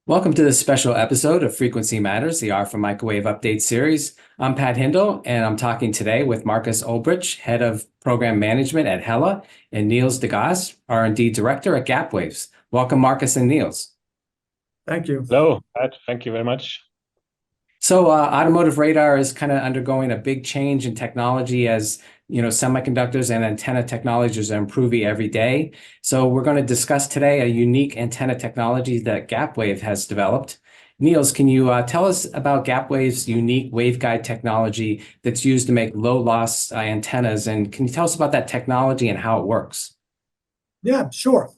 Welcome to this special episode of Frequency Matters, the R for Microwave Update series. I'm Pat Hindle, and I'm talking today with Marcus Ulbrich, Head of Program Management at Hella, and Niels de Gaas, R&D Director at Gapwaves. Welcome, Marcus and Niels. Thank you. Hello, Pat. Thank you very much. So automotive radar is kind of undergoing a big change in technology as semiconductors and antenna technologies are improving every day. So we're going to discuss today a unique antenna technology that Gapwave has developed. Niels, can you tell us about Gapwave's unique waveguide technology that's used to make low loss antennas? And can you tell us about that technology and how it works? Yeah, sure.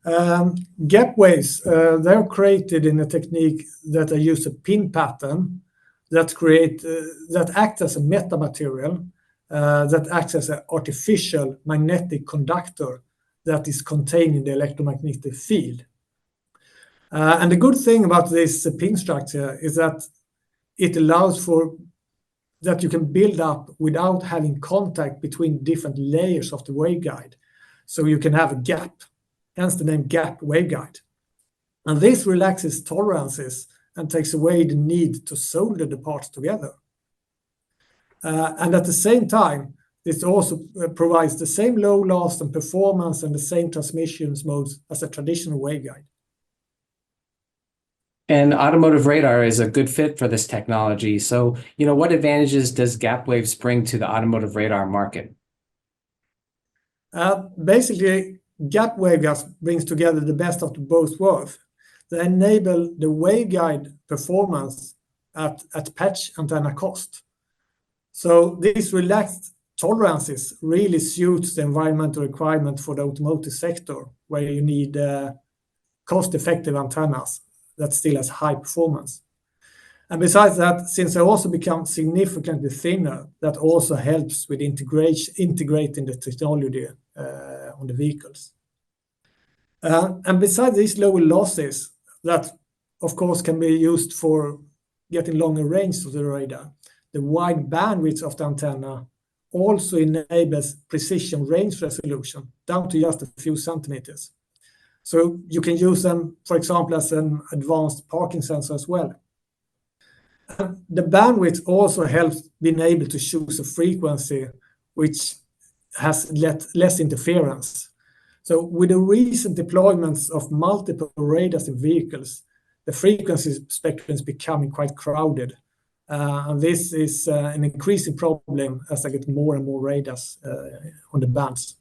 Gapwaves, they're created in a technique that they use a pin pattern that acts as a metamaterial, that acts as an artificial magnetic conductor that is contained in the electromagnetic field. And the good thing about this pin structure is that it allows for that you can build up without having contact between different layers of the waveguide. So you can have a gap, hence the name gap waveguide. And this relaxes tolerances and takes away the need to solder the parts together. And at the same time, this also provides the same low loss and performance and the same transmissions modes as a traditional waveguide. And automotive radar is a good fit for this technology. So, what advantages does Gapwaves bring to the automotive radar market? Basically, Gapwaves brings together the best of both worlds. They enable the waveguide performance at patch antenna cost. So these relaxed tolerances really suits the environmental requirement for the automotive sector, where you need cost-effective antennas that still has high performance. And besides that, since they also become significantly thinner, that also helps with integrating the technology on the vehicles. And besides these lower losses, that of course can be used for getting longer range of the radar, the wide bandwidth of the antenna also enables precision range resolution down to just a few centimeters. So you can use them, for example, as an advanced parking sensor as well. The bandwidth also helps being able to choose a frequency which has less interference. So with the recent deployments of multiple radars in vehicles, the frequency spectrum is becoming quite crowded. And this is an increasing problem as I get more and more radars on the bands.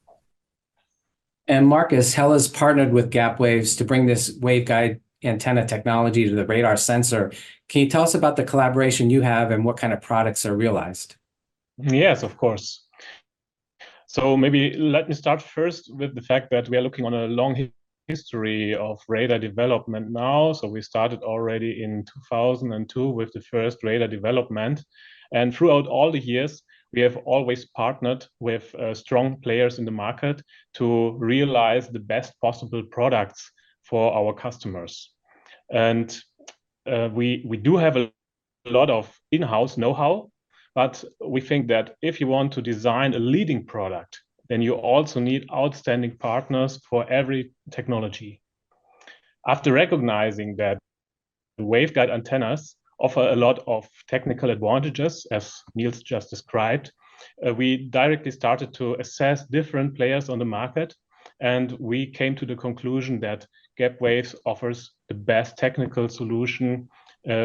And Marcus, Hella's partnered with Gapwaves to bring this waveguide antenna technology to the radar sensor. Can you tell us about the collaboration you have and what kind of products are realized? Yes, of course. So maybe let me start first with the fact that we are looking on a long history of radar development now. So we started already in 2002 with the first radar development. And throughout all the years, we have always partnered with strong players in the market to realize the best possible products for our customers. And we do have a lot of in-house know-how, but we think that if you want to design a leading product, then you also need outstanding partners for every technology. After recognizing that waveguide antennas offer a lot of technical advantages, as Niels just described, we directly started to assess different players on the market, and we came to the conclusion that Gapwaves offers the best technical solution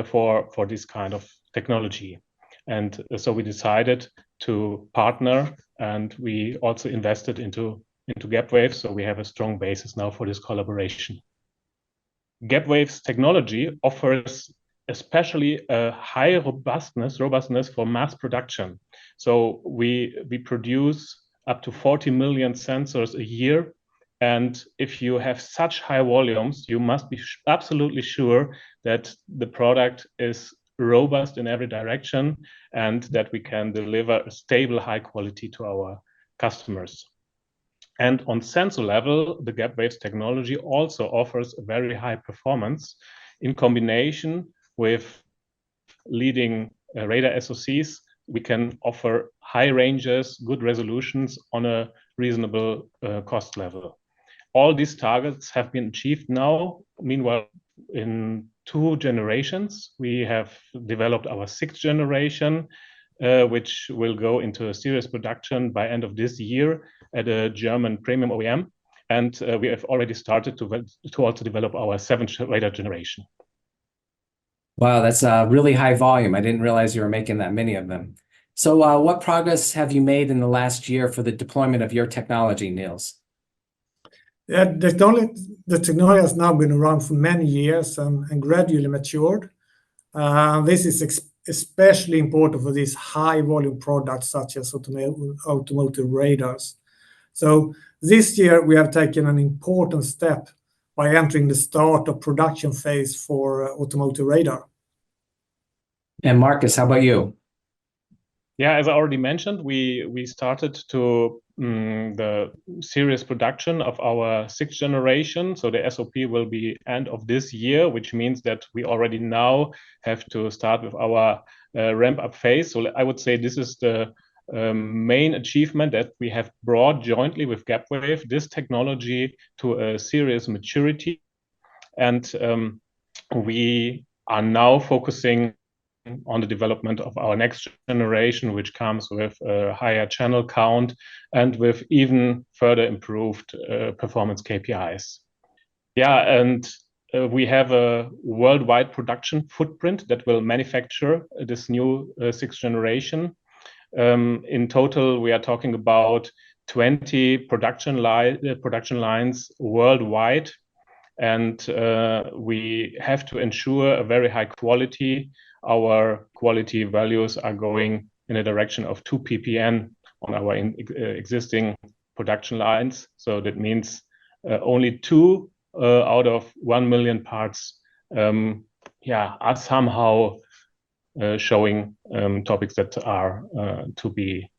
for this kind of technology. And so we decided to partner, and we also invested into Gapwaves, so we have a strong basis now for this collaboration. Gapwaves technology offers especially a high robustness for mass production. So we produce up to 40 million sensors a year. And if you have such high volumes, you must be absolutely sure that the product is robust in every direction and that we can deliver a stable, high quality to our customers. And on sensor level, the Gapwaves technology also offers a very high performance in combination with leading radar SoCs. We can offer high ranges, good resolutions on a reasonable cost level. All these targets have been achieved now. Meanwhile, in two generations. We have developed our sixth generation, which will go into serious production by end of this year at a German premium OEM. And we have already started to also develop our seventh radar generation. Wow, that's a really high volume. I didn't realize you were making that many of them. So what progress have you made in the last year for the deployment of your technology, Niels? Yeah, the technology has now been around for many years and gradually matured. This is especially important for these high volume products such as automotive radars. So this year we have taken an important step by entering the start of production phase for automotive radar. And Marcus, how about you? Yeah, as I already mentioned, we started to the serious production of our sixth generation. So the SOP will be end of this year, which means that we already now have to start with our ramp up phase. So I would say this is the main achievement that we have brought jointly with Gapwave this technology to a serious maturity, and we are now focusing on the development of our next generation, which comes with a higher channel count and with even further improved performance KPIs. Yeah, and we have a worldwide production footprint that will manufacture this new sixth generation. In total, we are talking about 20 production lines worldwide, and we have to ensure a very high quality. Our quality values are going in a direction of 2 ppm on our existing production lines. So that means only 2 out of 1 million parts are somehow showing topics that are to be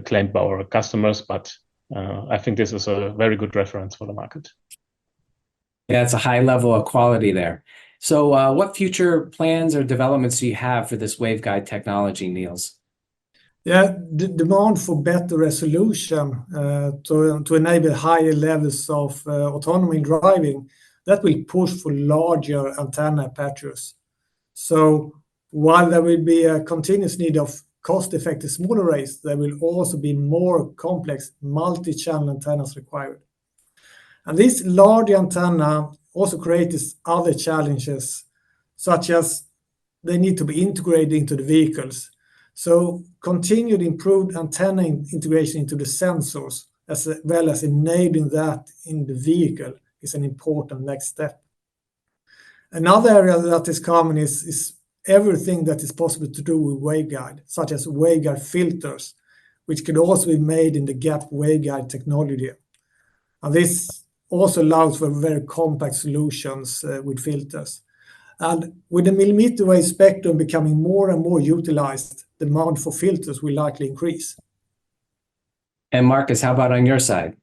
claimed by our customers. But I think this is a very good reference for the market. Yeah, it's a high level of quality there. So what future plans or developments do you have for this waveguide technology, Niels? Yeah, the demand for better resolution to enable higher levels of autonomy in driving, that will push for larger antenna apertures. So while there will be a continuous need of cost-effective small arrays, there will also be more complex multi-channel antennas required. And this large antenna also creates other challenges, such as they need to be integrated into the vehicles. So continued improved antenna integration into the sensors, as well as enabling that in the vehicle, is an important next step. Another area that is common is everything that is possible to do with waveguide, such as waveguide filters, which could also be made in the gap waveguide technology. And this also allows for very compact solutions with filters. And with the millimeter wave spectrum becoming more and more utilized, demand for filters will likely increase. And Marcus, how about on your side?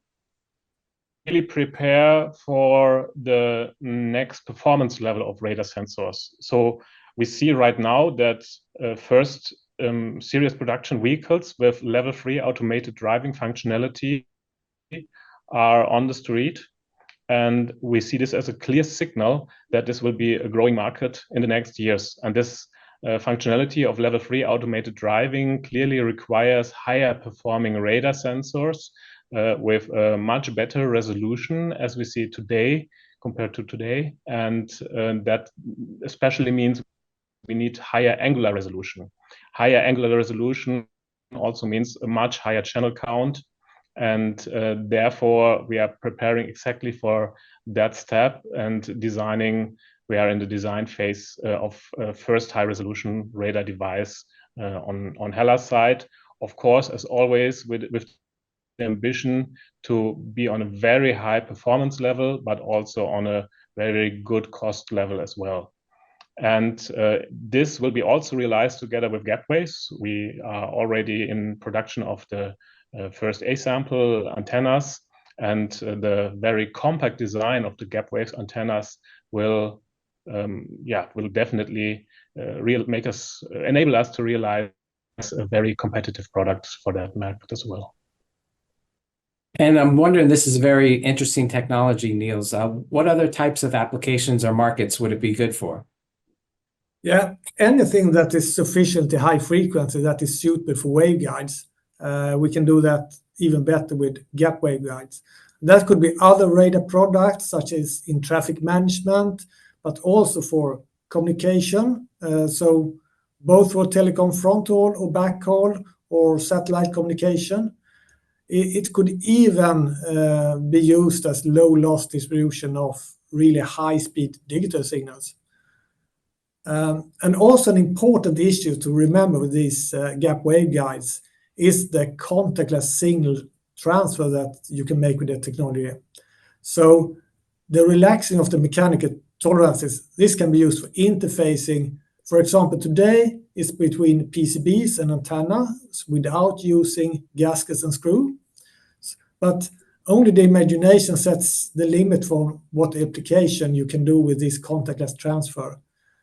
Really prepare for the next performance level of radar sensors. So we see right now that first serious production vehicles with level 3 automated driving functionality are on the street. And we see this as a clear signal that this will be a growing market in the next years. And this functionality of level 3 automated driving clearly requires higher performing radar sensors with a much better resolution as we see today compared to today. And that especially means we need higher angular resolution. Higher angular resolution also means a much higher channel count. And therefore, we are preparing exactly for that step and designing. We are in the design phase of first high resolution radar device on HELLA's side. Of course, as always, with the ambition to be on a very high performance level, but also on a very good cost level as well. And this will be also realized together with Gapwaves. We are already in production of the first A-sample antennas, and the very compact design of the Gapwaves antennas will definitely enable us to realize a very competitive product for that market as well. And I'm wondering, this is a very interesting technology, Niels. What other types of applications or markets would it be good for? Yeah, anything that is sufficiently high frequency that is suitable for waveguides, we can do that even better with gap waveguides. That could be other radar products, such as in traffic management, but also for communication. So both for telecom front haul or backhaul or satellite communication. It could even be used as low loss distribution of really high speed digital signals. And also an important issue to remember with these gap waveguides is the contactless signal transfer that you can make with the technology. So the relaxing of the mechanical tolerances, this can be used for interfacing. For example, today is between PCBs and antennas without using gaskets and screw. But only the imagination sets the limit for what application you can do with this contactless transfer.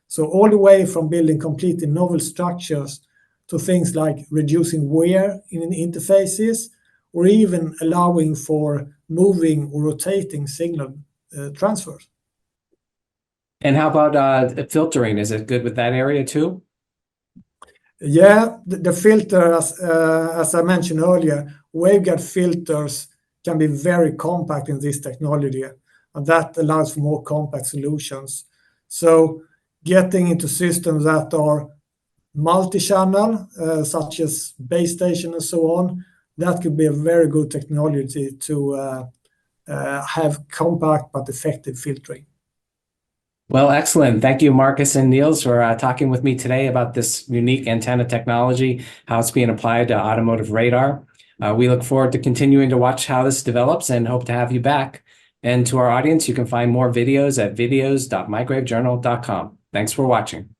So all the way from building completely novel structures to things like reducing wear in interfaces, or even allowing for moving or rotating signal transfers. And how about filtering? Is it good with that area too? Yeah, the filter, as I mentioned earlier, waveguide filters can be very compact in this technology, and that allows for more compact solutions. So getting into systems that are multi-channel, such as base station and so on, that could be a very good technology to have compact but effective filtering. Well, excellent. Thank you, Marcus and Niels, for talking with me today about this unique antenna technology, how it's being applied to automotive radar. We look forward to continuing to watch how this develops and hope to have you back. And to our audience, you can find more videos at videos.migravejournal.com. Thanks for watching.